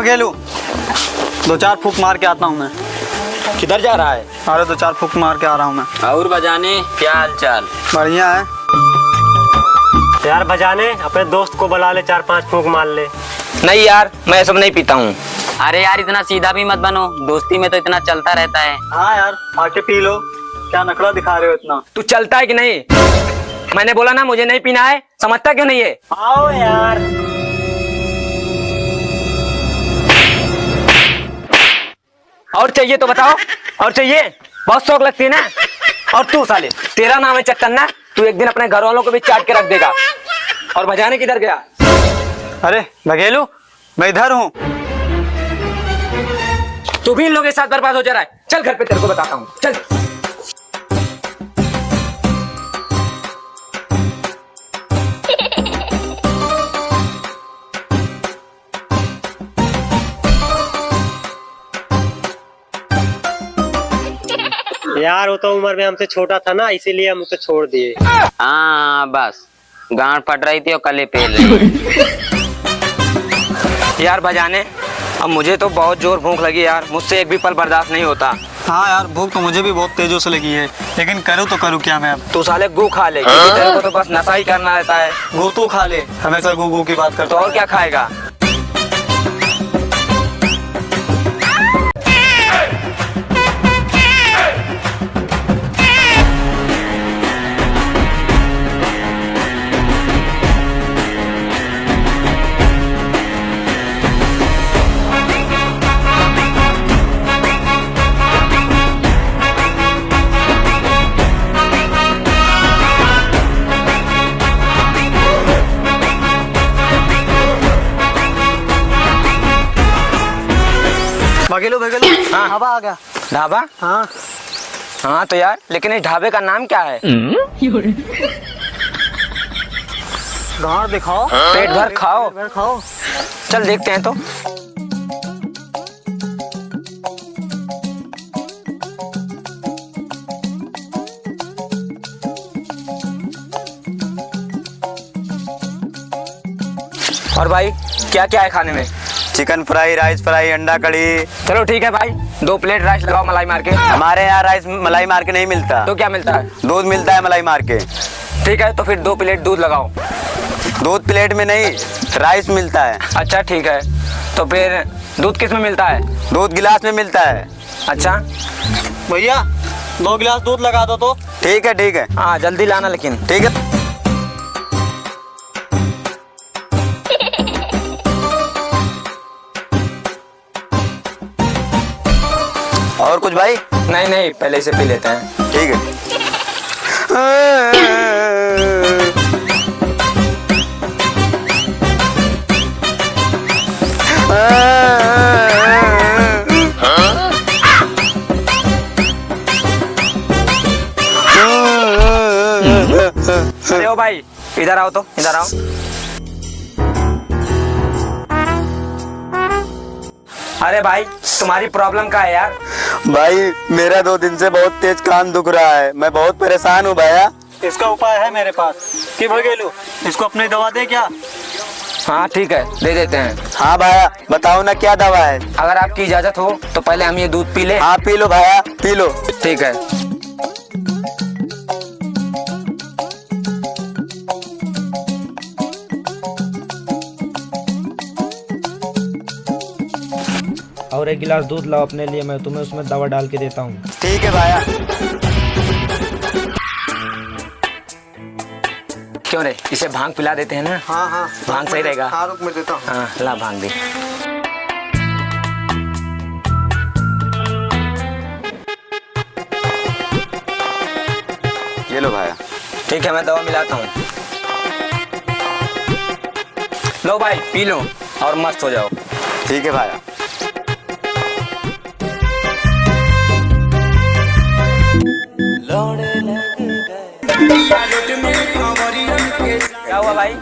बघेलू, 2-4 फूक मार के आता हूँ मैं। किधर जा रहा है? अरे 2-4 फूक मार के आ रहा हूँ मैं। और बजाने क्या हाल चाल? बढ़िया है यार बजाने अपने दोस्त को बुला ले, 4-5 फूंक मार ले। नहीं यार, मैं सब नहीं पीता हूँ। अरे यार इतना सीधा भी मत बनो, दोस्ती में तो इतना चलता रहता है। हाँ यार, आके पी लो। क्या नखरा दिखा रहे हो इतना? तू चलता है कि नहीं? मैंने बोला ना मुझे नहीं पीना है, समझता क्यों नहीं है? आओ यार। और चाहिए तो बताओ, और चाहिए? बहुत शौक लगती है ना। और तू साले, तेरा नाम है चट्टन ना, तू एक दिन अपने घर वालों को भी चाट के रख देगा। और बजाने किधर गया? अरे बघेलू, मैं इधर हूँ। तू भी इन लोगों के साथ बर्बाद हो जा रहा है। चल घर पे तेरे को बताता हूँ, चल। यार वो तो उम्र में हमसे छोटा था ना, इसीलिए हम उसे छोड़ दिए। हाँ बस, गांठ फट रही थी और कले पेल रही। यार बजाने, अब मुझे तो बहुत जोर भूख लगी यार, मुझसे एक भी पल बर्दाश्त नहीं होता। हाँ यार, भूख तो मुझे भी बहुत तेजों से लगी है, लेकिन करूँ तो करूँ क्या मैं अब? तू साले गू खा ले, क्योंकि तेरे को तो बस नशा ही करना रहता है। गू तू खा ले, हमेशा गू गू की बात तो करता और क्या खाएगा? बघेलू बघेलू, हाँ। हवा आ गया। ढाबा? हाँ हाँ तो यार, लेकिन इस ढाबे का नाम क्या है? गाँठ दिखाओ, पेट भर खाओ। पेट भर खाओ। चल देखते हैं तो। और भाई क्या क्या है खाने में? चिकन फ्राई, राइस फ्राई, अंडा कढ़ी। चलो ठीक है भाई, 2 प्लेट राइस लगाओ मलाई मार के। हमारे यहाँ राइस मलाई मार के नहीं मिलता, तो क्या मिलता है? दूध मिलता है मलाई मार के। ठीक है, तो फिर 2 प्लेट दूध लगाओ। दूध प्लेट में नहीं, राइस मिलता है। अच्छा ठीक है, तो फिर दूध किस में मिलता है? दूध गिलास में मिलता है। अच्छा भैया 2 गिलास दूध लगा दो तो। ठीक है ठीक है हाँ, जल्दी लाना लेकिन। ठीक है। और कुछ भाई? नहीं नहीं, पहले इसे पी लेते हैं। ठीक है। अरे ओ भाई, इधर आओ तो, इधर आओ। अरे भाई, तुम्हारी प्रॉब्लम क्या है यार? भाई मेरा 2 दिन से बहुत तेज कान दुख रहा है, मैं बहुत परेशान हूँ भैया। इसका उपाय है मेरे पास। कि बघेलू, इसको अपनी दवा दे क्या? हाँ ठीक है, दे देते हैं। हाँ भैया, बताओ ना क्या दवा है? अगर आपकी इजाजत हो तो पहले हम ये दूध पी ले। हाँ पी लो भैया, पी लो। ठीक है। और 1 गिलास दूध लाओ अपने लिए, मैं तुम्हें उसमें दवा डाल के देता हूँ। ठीक है भैया। क्यों रे, इसे भांग पिला देते हैं ना? हाँ हाँ, भांग सही रहेगा। हाँ रुक, मैं देता हूँ। हाँ ला भांग दे। ये लो भैया। ठीक है, मैं दवा मिलाता हूँ। लो भाई पी लो और मस्त हो जाओ। ठीक है भैया। क्या हुआ भाई?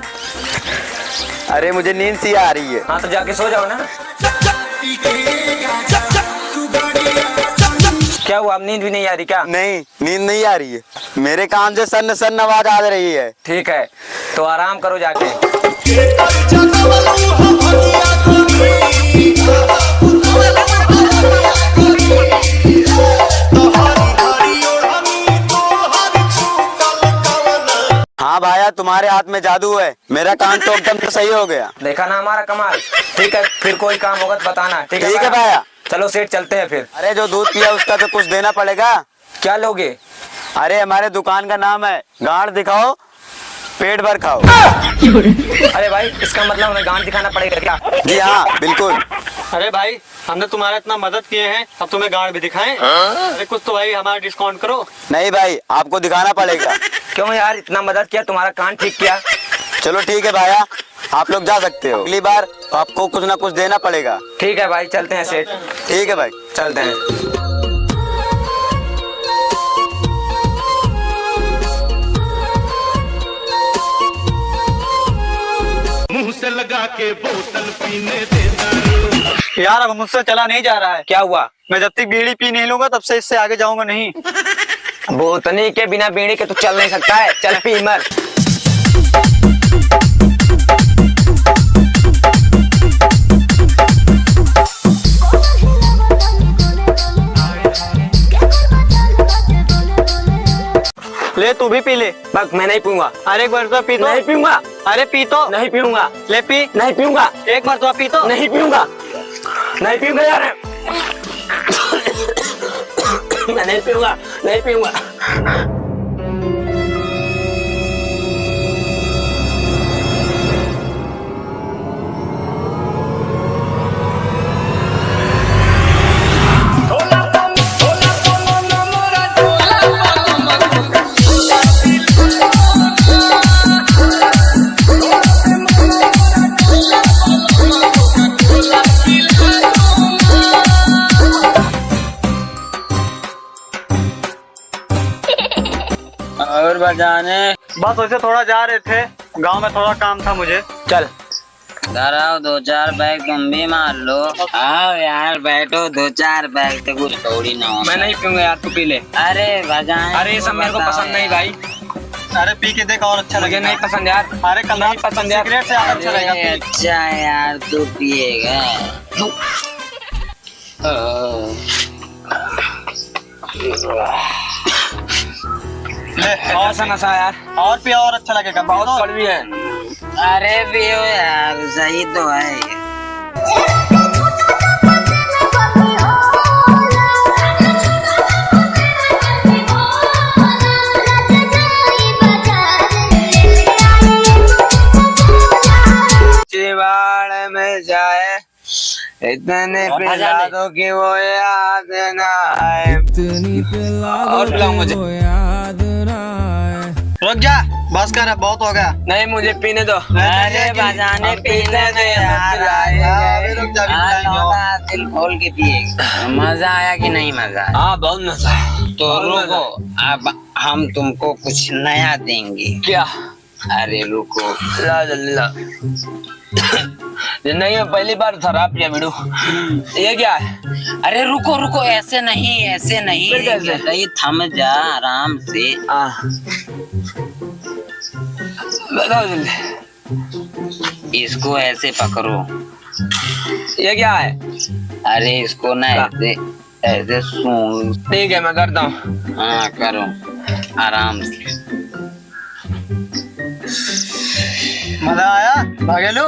अरे मुझे नींद सी आ रही है। हाँ तो जाके सो जाओ ना। क्या हुआ, अब नींद भी नहीं आ रही क्या? नहीं, नींद नहीं आ रही है, मेरे कान से सन्न सन्न आवाज आ रही है। ठीक है, तो आराम करो जाके। हाँ भाया, तुम्हारे हाथ में जादू है, मेरा कान तो एकदम से सही हो गया। देखा ना हमारा कमाल। ठीक है, फिर कोई काम होगा तो बताना। ठीक ठीक है भाया। चलो सेठ, चलते हैं फिर। अरे जो दूध पिया उसका तो कुछ देना पड़ेगा। क्या लोगे? अरे हमारे दुकान का नाम है गांड दिखाओ पेट भर खाओ। अरे भाई, इसका मतलब हमें गांड दिखाना पड़ेगा क्या? जी हाँ बिल्कुल। अरे भाई, हमने तुम्हारा इतना मदद किए हैं, अब तुम्हें गाड़ भी दिखाएं? अरे कुछ तो भाई हमारा डिस्काउंट करो। नहीं भाई, आपको दिखाना पड़ेगा। क्यों यार, इतना मदद किया, तुम्हारा कान ठीक किया। चलो ठीक है भाया, आप लोग जा सकते हो। अगली बार आपको कुछ ना कुछ देना पड़ेगा। ठीक है भाई, चलते हैं सेठ। ठीक है भाई, चलते हैं। मुंह से लगा के बोतल पीने देता। यार अब मुझसे चला नहीं जा रहा है। क्या हुआ? मैं जब तक बीड़ी पी नहीं लूंगा तब से इससे आगे जाऊंगा नहीं। बोतनी के बिना बीड़ी के तो चल नहीं सकता है। चल पी मर। ले तू भी पी ले। बस मैं नहीं पीऊंगा। अरे एक बार तो पी तो। नहीं पीऊंगा। अरे पी तो। नहीं पीऊंगा। ले पी। नहीं पीऊंगा। एक बार तो पी तो। नहीं पीऊंगा। नहीं पीऊंगा यार। मैं नहीं पीऊंगा। नहीं पीऊंगा। और बजाने बस वैसे थोड़ा जा रहे थे, गांव में थोड़ा काम था मुझे। चल घर आओ, 2-4 बैग तुम भी मार लो। आओ यार बैठो, 2-4 बैग तो कुछ थोड़ी ना हो। मैं नहीं पीऊंगा यार, तू पी ले। अरे बजाने। अरे ये सब मेरे को पसंद नहीं भाई। अरे पी के देखो और अच्छा मुझे लगेगा। नहीं पसंद यार। अरे कल नहीं पसंद यार। सिगरेट से ज्यादा अच्छा लगेगा। अरे पी। अच्छा यार, तू पिएगा। ले और ऐसा नशा यार, और पिया और अच्छा लगेगा। बहुत बहुत कड़वी है। अरे पियो यार, सही तो है। चिवाड़ में जाए इतने पिला दो कि वो याद ना आए। और पिलाओ मुझे। रुक जा, बस कर, अब बहुत हो गया। नहीं, मुझे पीने दो। अरे बजाने पीने दे यार। अरे रुक जा, अभी पिलाएंगे। दिल खोल के पिएगा। मजा आया कि नहीं मजा आया? हाँ बहुत नशा है। तो रुको, अब हम तुमको कुछ नया देंगे। क्या? अरे रुको। ला जल्दी ला। नहीं, मैं पहली बार शराब पिया बिडू। ये क्या है? अरे रुको रुको, ऐसे नहीं, ऐसे नहीं। फिर कैसे? ये थम जा आराम से। बताओ जल्दी। इसको ऐसे पकड़ो। ये क्या है? अरे इसको ना ऐसे ऐसे सूंघ। ठीक है, मैं करता हूँ। हाँ करो, आराम से। मजा आया भागेलू?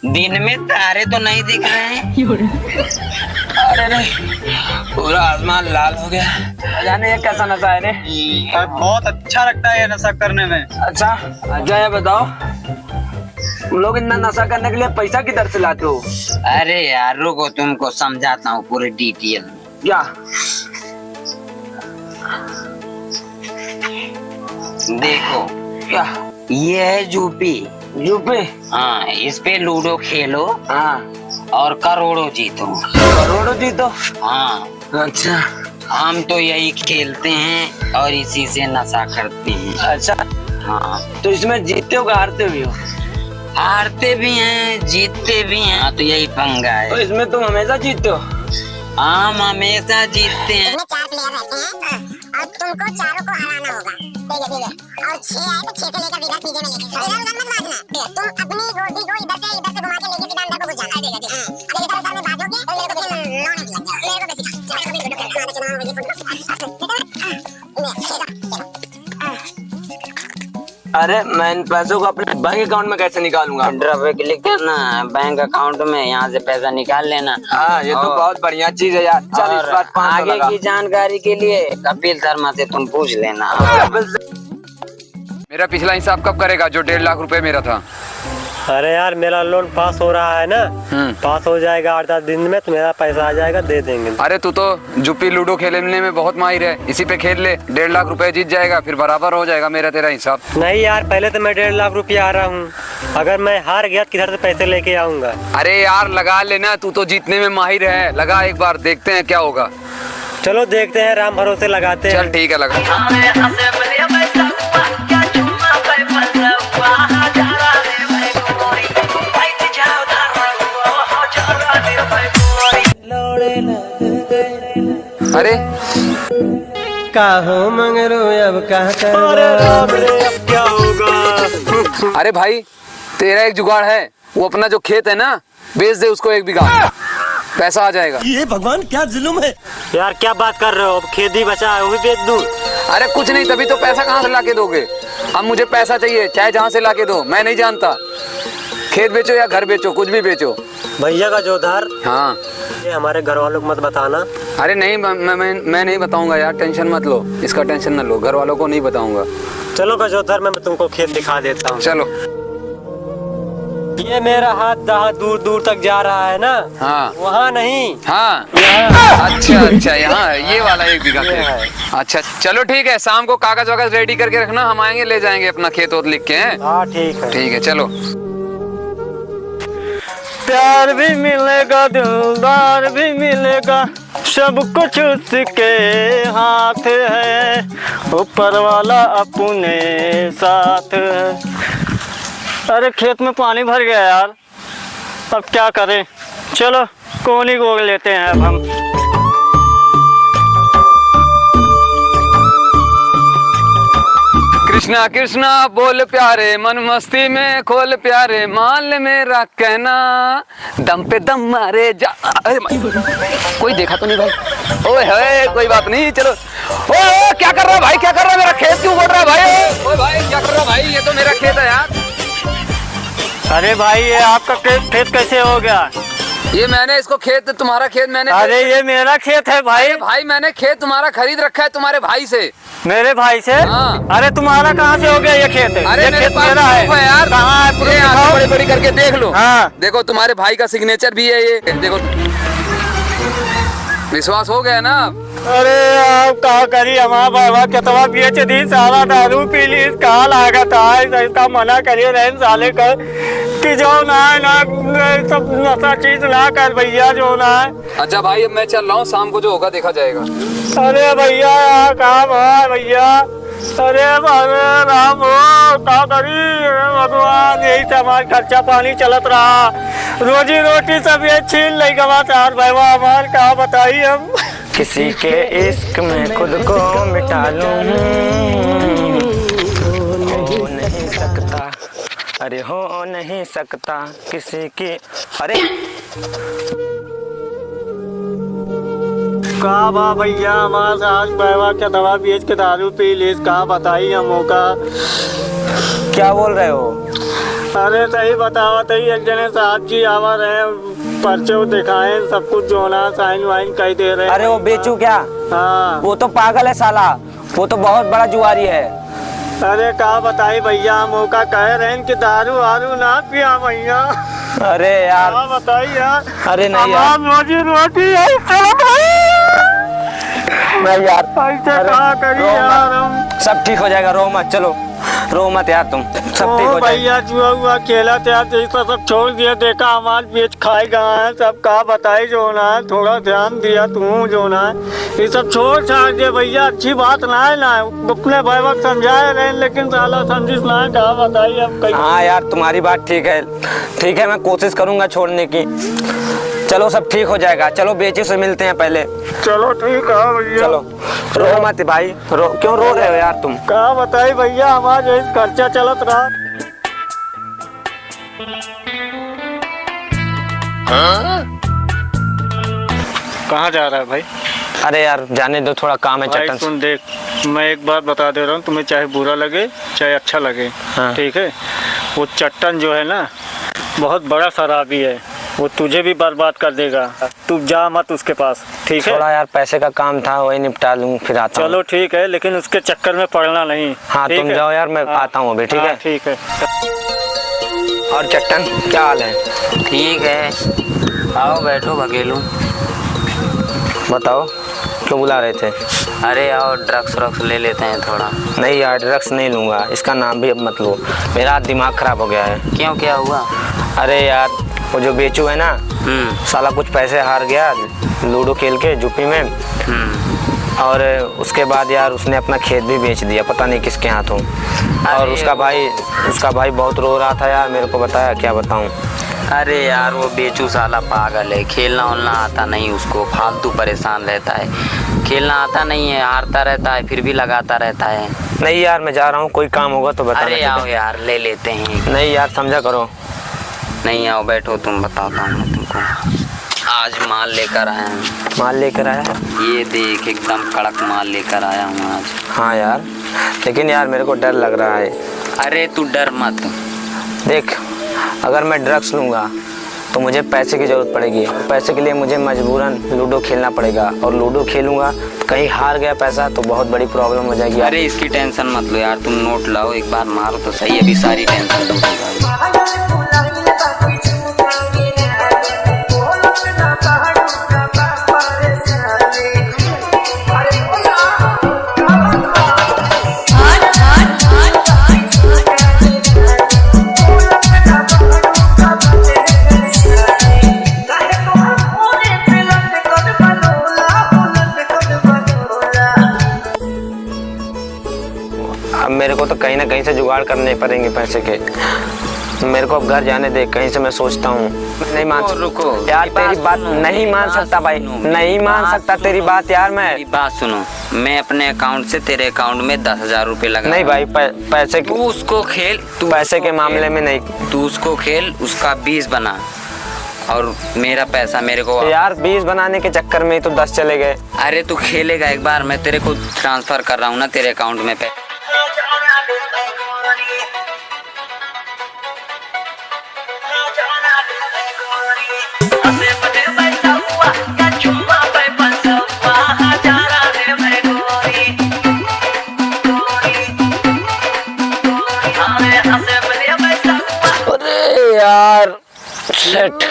दिन में तारे तो नहीं दिख रहे हैं। अरे नहीं, पूरा आसमान लाल हो गया। जाने ये कैसा नशा है रे? और बहुत अच्छा लगता है ये नशा करने में। अच्छा अच्छा, ये बताओ, तुम लोग इतना नशा करने के लिए पैसा किधर से लाते हो? अरे यार रुको, तुमको समझाता हूँ पूरे डिटेल में। क्या? देखो, क्या? ये है यूपी। यूपी? हाँ, इस पे लूडो खेलो हाँ। और करोड़ों जीतो। करोड़ों जीतो? हाँ। अच्छा। हम तो यही खेलते हैं और इसी से नशा करते हैं। अच्छा, हाँ। तो इसमें जीतते हो कि हारते भी हो? हारते भी हैं, जीतते भी हैं। हाँ, तो यही पंगा तो है। इसमें तुम हमेशा जीतते हो? हम हमेशा जीतते हैं। इसमें 4 प्लेयर रहते हैं। और तुमको चारों को हराना होगा। ठीक है ठीक है। और 6 आए तो 6 से लेकर विराट पीछे में लेके इधर उधर मत भागना। तुम अपनी गोटी को इधर से घुमा के लेके सीधा अंदर को घुस जाना। ठीक है ठीक है। अगर इधर उधर में भागोगे तो मेरे को फिर लौने लग जाएगा। मेरे को बेसिक चलो कभी वीडियो करना चला मुझे फुटबॉल ठीक है। अरे मैं इन पैसों को अपने बैंक अकाउंट में कैसे निकालूंगा? ड्रॉप पे क्लिक करना, बैंक अकाउंट में यहाँ से पैसा निकाल लेना। हाँ ये तो और- बहुत बढ़िया चीज है यार। चल इस बार 500 आगे लगा। की जानकारी के लिए कपिल शर्मा से तुम पूछ लेना। मेरा पिछला हिसाब कब करेगा जो 1.5 लाख रुपए मेरा था? अरे यार मेरा लोन पास हो रहा है ना, पास हो जाएगा 8-10 दिन में तो मेरा पैसा आ जाएगा, दे देंगे। अरे तू तो जुप्पी लूडो खेलने में बहुत माहिर है, इसी पे खेल ले, 1.5 लाख रुपए जीत जाएगा, फिर बराबर हो जाएगा मेरा तेरा हिसाब। नहीं यार पहले तो मैं 1.5 लाख रुपया आ रहा हूँ, अगर मैं हार गया तो किधर से पैसे लेके आऊंगा? अरे यार लगा लेना, तू तो जीतने में माहिर है, लगा एक बार, देखते हैं क्या होगा। चलो देखते हैं, राम भरोसे लगाते हैं। चल ठीक है लगा। अरे काहो मंगरू अब क्या होगा? अरे भाई तेरा एक जुगाड़ है, वो अपना जो खेत है ना बेच दे उसको 1 बीघा, पैसा आ जाएगा। ये भगवान क्या जुल्म है यार, क्या बात कर रहे हो? अब खेत ही बचा है वो भी बेच दूं? अरे कुछ नहीं, तभी तो पैसा कहाँ से लाके दोगे? अब मुझे पैसा चाहिए, चाहे जहाँ से लाके दो, मैं नहीं जानता, खेत बेचो या घर बेचो, कुछ भी बेचो। भैया का जो उधार, हाँ ये हमारे घर वालों को मत बताना। अरे नहीं मैं नहीं बताऊंगा यार, टेंशन मत लो, इसका टेंशन न लो, घर वालों को नहीं बताऊंगा। चलो गजोधर मैं तुमको खेत दिखा देता हूँ। चलो। ये मेरा हाथ जहाँ दूर दूर तक जा रहा है ना, हाँ वहाँ नहीं, हाँ यहाँ। अच्छा यहाँ ये वाला 1 बीघा खेत। अच्छा चलो ठीक है, शाम को कागज वागज रेडी करके रखना, हम आएंगे ले जाएंगे अपना खेत वोत लिख के। हैं हाँ ठीक है। ठीक है चलो। प्यार भी मिलेगा, दिलदार भी मिलेगा, सब कुछ उसके हाथ है, ऊपर वाला अपने साथ है। अरे खेत में पानी भर गया यार, अब क्या करें? चलो कोनी गोग लेते हैं अब हम। कृष्णा कृष्णा बोल प्यारे, मन मस्ती में खोल प्यारे, मान ले मेरा कहना, दम पे दम मारे जा। अरे कोई देखा तो नहीं भाई? ओए है कोई बात नहीं, चलो। ओए क्या कर रहा है भाई, क्या कर रहा है? मेरा खेत क्यों बोल रहा है भाई? ओए भाई क्या कर रहा है भाई, ये तो मेरा खेत है यार। अरे भाई ये आपका खेत कैसे हो गया? ये मैंने इसको खेत, तुम्हारा खेत मैंने, अरे ये मेरा खेत है भाई। भाई मैंने खेत तुम्हारा खरीद रखा है तुम्हारे भाई से। मेरे भाई से? हाँ। अरे तुम्हारा कहाँ से हो गया ये खेत? अरे ये मेरे खेत पास मेरा है। proof है यार। कहाँ है? ये आंखें बड़ी बड़ी करके देख लो। हाँ। देखो तुम्हारे भाई का सिग्नेचर भी है, ये देखो, विश्वास हो गया ना? अरे आप कहा करी, हमारा बाबा कितना बेच दी, सारा दारू पी ली, कहा लागत है, इसका मना करिए रहन साले का कि जो ना है ना सब नशा चीज ना कर भैया, जो ना है। अच्छा भाई अब मैं चल रहा हूँ, शाम को जो होगा देखा जाएगा। अरे भैया यहाँ काम है भैया, अरे राम हो कहा करी, भगवान यही से हमारा खर्चा पानी चलत रहा, रोजी रोटी सब ये छीन ले गवा चार भैया हमार, कहा बताइए हम। किसी के इश्क में खुद को मिटा लूं, हो नहीं सकता, अरे हो नहीं सकता किसी की। अरे कहा बा भैया हमारे साथ बैवा क्या दवा बेच के दारू पी ली, कहा बताइए हम का। क्या बोल रहे हो? अरे सही बतावा, तो एक जने साहब जी आवा रहे, पर्चे दिखाए सब कुछ, जो ना साइन वाइन कह दे रहे। अरे वो बेचू क्या? हाँ वो तो पागल है साला, वो तो बहुत बड़ा जुआरी है। अरे कहा बताई भैया, हम का कह रहे हैं कि दारू वारू ना पिया भैया। अरे यार कहा बताई यार। अरे नहीं यार, रोजी रोटी है नहीं यार, ऐसे कहा करी यार हम। सब ठीक हो जाएगा, रो मत, चलो रो मत यार तुम, सब ठीक हो जाएगा। भैया जुआ हुआ खेला था तो सब छोड़ दिया, देखा हमारे बेच खाए गए हैं सब, कहा बताई जो ना है, थोड़ा ध्यान दिया तू जो ना है, ये सब छोड़ छाड़ दे भैया, अच्छी बात ना है ना, अपने भाई वक्त समझाए रहे लेकिन साला समझिस ना है, कहा बताइए अब कहीं। हाँ यार तुम्हारी बात ठीक है, ठीक है मैं कोशिश करूंगा छोड़ने की। चलो सब ठीक हो जाएगा, चलो बेची से मिलते हैं पहले। चलो ठीक है भैया। चलो रो मत भाई, क्यों रो रहे हो यार तुम? कहा बताई भैया, हमारा यही खर्चा चलत रहा। कहाँ जा रहा है भाई? अरे यार जाने दो, थोड़ा काम है भाई चट्टन। सुन देख, मैं एक बात बता दे रहा हूँ, तुम्हें चाहे बुरा लगे चाहे अच्छा लगे, हाँ। ठीक है? वो चट्टन जो है ना बहुत बड़ा शराबी है, वो तुझे भी बर्बाद कर देगा। तू जा मत उसके पास, ठीक है? थोड़ा यार पैसे का काम था, वही निपटा लूँ फिर आता हूँ। चलो ठीक है, लेकिन उसके चक्कर में पड़ना नहीं। हाँ ठीक तुम है? जाओ यार, मैं हाँ, आता हूँ अभी। ठीक हाँ, है ठीक है। और चट्टन क्या हाल है? ठीक है, आओ बैठो भगेलू। बताओ क्यों बुला रहे थे? अरे आओ ड्रग्स रक्स ले लेते हैं थोड़ा। नहीं यार ड्रग्स नहीं लूँगा, इसका नाम भी अब मत लो, मेरा दिमाग खराब हो गया है। क्यों, क्या हुआ? अरे यार वो जो बेचू है ना, साला कुछ पैसे हार गया लूडो खेल के यूपी में, और उसके बाद यार उसने अपना खेत भी बेच दिया, पता नहीं किसके हाथों। और उसका भाई बहुत रो रहा था यार, मेरे को बताया, क्या बताऊं। अरे यार वो बेचू साला पागल है, खेलना उलना आता नहीं उसको, फालतू परेशान रहता है, खेलना आता नहीं है, हारता रहता है फिर भी लगाता रहता है। नहीं यार मैं जा रहा हूँ, कोई काम होगा तो बताना। अरे आओ यार ले लेते हैं। नहीं यार समझा करो। नहीं आओ बैठो, तुम बताता हूँ मैं तुमको। आज माल लेकर आया हूँ। माल लेकर आया? ये देख एकदम कड़क माल लेकर आया हूँ आज। हाँ यार, लेकिन यार मेरे को डर लग रहा है। अरे तू डर मत। देख अगर मैं ड्रग्स लूँगा तो मुझे पैसे की ज़रूरत पड़ेगी, पैसे के लिए मुझे मजबूरन लूडो खेलना पड़ेगा, और लूडो खेलूँगा कहीं हार गया पैसा तो बहुत बड़ी प्रॉब्लम हो जाएगी। अरे इसकी टेंशन मत लो यार, तुम नोट लाओ, एक बार मारो तो सही, अभी सारी टेंशन दूर हो जाएगी। अब मेरे को तो कहीं ना कहीं से जुगाड़ करने पड़ेंगे पैसे के। मेरे को अब घर जाने दे, कहीं से मैं सोचता हूँ। नहीं मान सकता। रुको यार तेरी बात नहीं मान सकता भाई, नहीं मान सकता तेरी बात यार। मैं बात सुनो, मैं अपने अकाउंट से तेरे अकाउंट में 10,000 रुपए लगा। नहीं भाई पैसे तू उसको खेल, तू पैसे के मामले में नहीं। तू उसको खेल, उसका 20 बना और मेरा पैसा मेरे को यार 20 बनाने के चक्कर में ही तो 10 चले गए। अरे तू खेलेगा एक बार, मैं तेरे को ट्रांसफर कर रहा हूँ ना तेरे अकाउंट में पैसे। अरे यार शिट,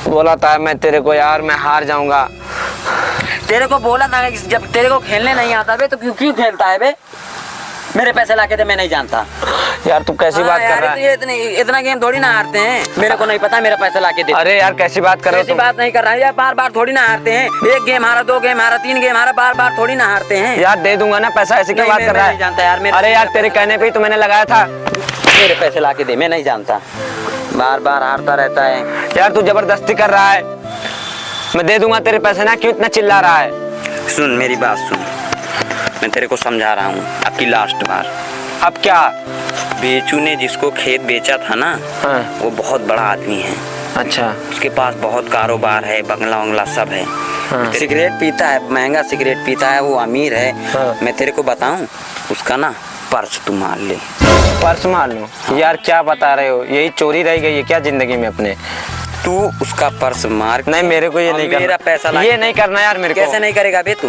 बोला था मैं तेरे को यार, मैं हार जाऊंगा। तेरे को बोला था कि जब तेरे को खेलने नहीं आता बे तो क्यों खेलता है बे? मेरे पैसे लाके दे, मैं नहीं जानता। यार तू कैसी बात कर रहा है? इतना गेम थोड़ी ना हारते हैं, मेरे को नहीं पता, मेरा पैसा लाके दे। अरे यार कैसी बात कर रहे हो? ऐसी बात नहीं कर रहा है यार, बार बार थोड़ी ना हारते हैं। एक गेम हारा, 2 गेम हारा, 3 गेम हारा, बार बार थोड़ी ना हारते हैं। यार दे दूंगा ना पैसा, ऐसी क्या बात कर रहा है? जानता यार, अरे यार तेरे कहने पे ही तो मैंने लगाया था। मेरे पैसे लाके दे, मैं नहीं जानता, बार बार हारता रहता है। यार तू जबरदस्ती कर रहा है। मैं दे दूंगा तेरे पैसे ना, क्यों इतना चिल्ला रहा है? सुन मेरी बात सुन, मैं तेरे को समझा रहा हूँ, आपकी लास्ट बार। अब क्या? बेचू ने जिसको खेत बेचा था ना, हाँ। वो बहुत बड़ा आदमी है। अच्छा। उसके पास बहुत कारोबार है, बंगला वंगला सब है। हाँ। सिगरेट पीता है, महंगा सिगरेट पीता है, वो अमीर है। हाँ। मैं तेरे को बताऊं, उसका ना पर्स तू मार ले। पर्स मार लूं? यार क्या बता रहे हो, यही चोरी रह गई है क्या जिंदगी में अपने? तू उसका पर्स मार। नहीं मेरे को ये नहीं करना, मेरा पैसा ये नहीं करना यार मेरे को। कैसे नहीं करेगा बे तू?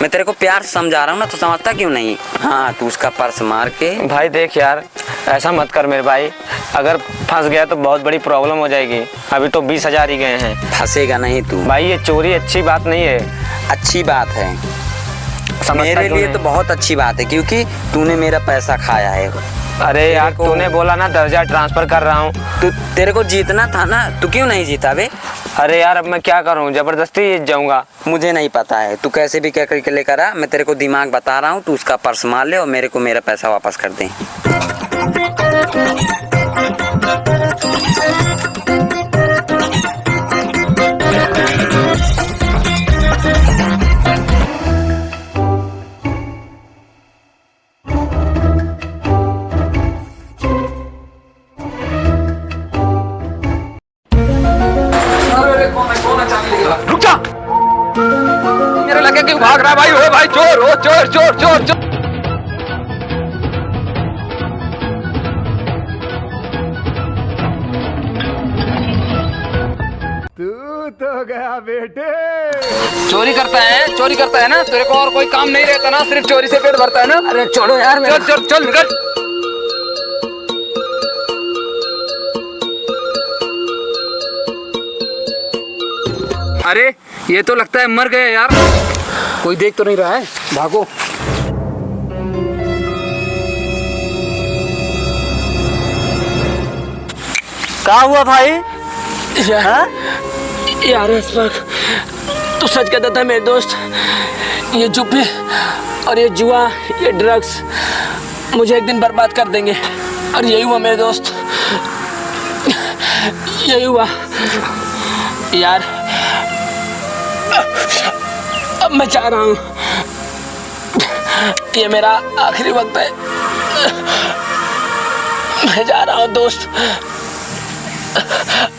मैं तेरे को प्यार से समझा रहा हूँ ना, तो समझता क्यों नहीं? हाँ तू उसका पर्स मार के। भाई देख यार ऐसा मत कर मेरे भाई, अगर फंस गया तो बहुत बड़ी प्रॉब्लम हो जाएगी। अभी तो 20,000 ही गए हैं। फंसेगा नहीं तू भाई, ये चोरी अच्छी बात नहीं है। अच्छी बात है, मेरे लिए तो बहुत अच्छी बात है, क्योंकि तूने मेरा पैसा खाया है। अरे यार तूने बोला ना 10,000 ट्रांसफर कर रहा हूँ। तू तेरे को जीतना था ना, तू क्यों नहीं जीता बे? अरे यार अब मैं क्या करूँ, जबरदस्ती जीत जाऊंगा। मुझे नहीं पता है, तू कैसे भी क्या करके लेकर आ, मैं तेरे को दिमाग बता रहा हूँ। तू उसका पर्स मार ले और मेरे को मेरा पैसा वापस कर दे। चोर चोर चोर चोर चोर। तू तो गया बेटे। चोरी करता है ना, तेरे को और कोई काम नहीं रहता ना, सिर्फ चोरी से पेट भरता है ना। अरे छोड़ो यार, चल चल चल निकल। अरे ये तो लगता है मर गए यार, कोई देख तो नहीं रहा है, भागो। क्या हुआ भाई? यार अशफाक, तू सच कहता था मेरे दोस्त, ये जुपे और ये जुआ, ये ड्रग्स मुझे एक दिन बर्बाद कर देंगे, और यही हुआ मेरे दोस्त, यही हुआ यार। अब मैं चाह रहा हूँ, ये मेरा आखिरी वक्त है, मैं जा रहा हूँ दोस्त,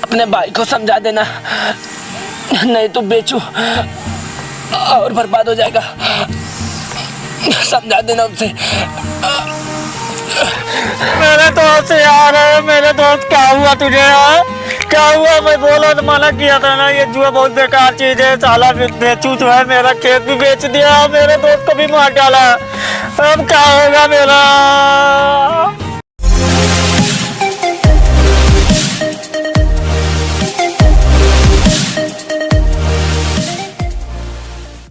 अपने भाई को समझा देना, नहीं तो बेचू और बर्बाद हो जाएगा, समझा देना उनसे। मेरे दोस्त यार, मेरे दोस्त क्या हुआ तुझे यार? क्या हुआ? मैं बोला तो मना किया था ना, ये जुआ बहुत बेकार चीज है, साला बेचू जो है, मेरा खेत भी बेच दिया, मेरे दोस्त को भी मार डाला, अब क्या होगा मेरा?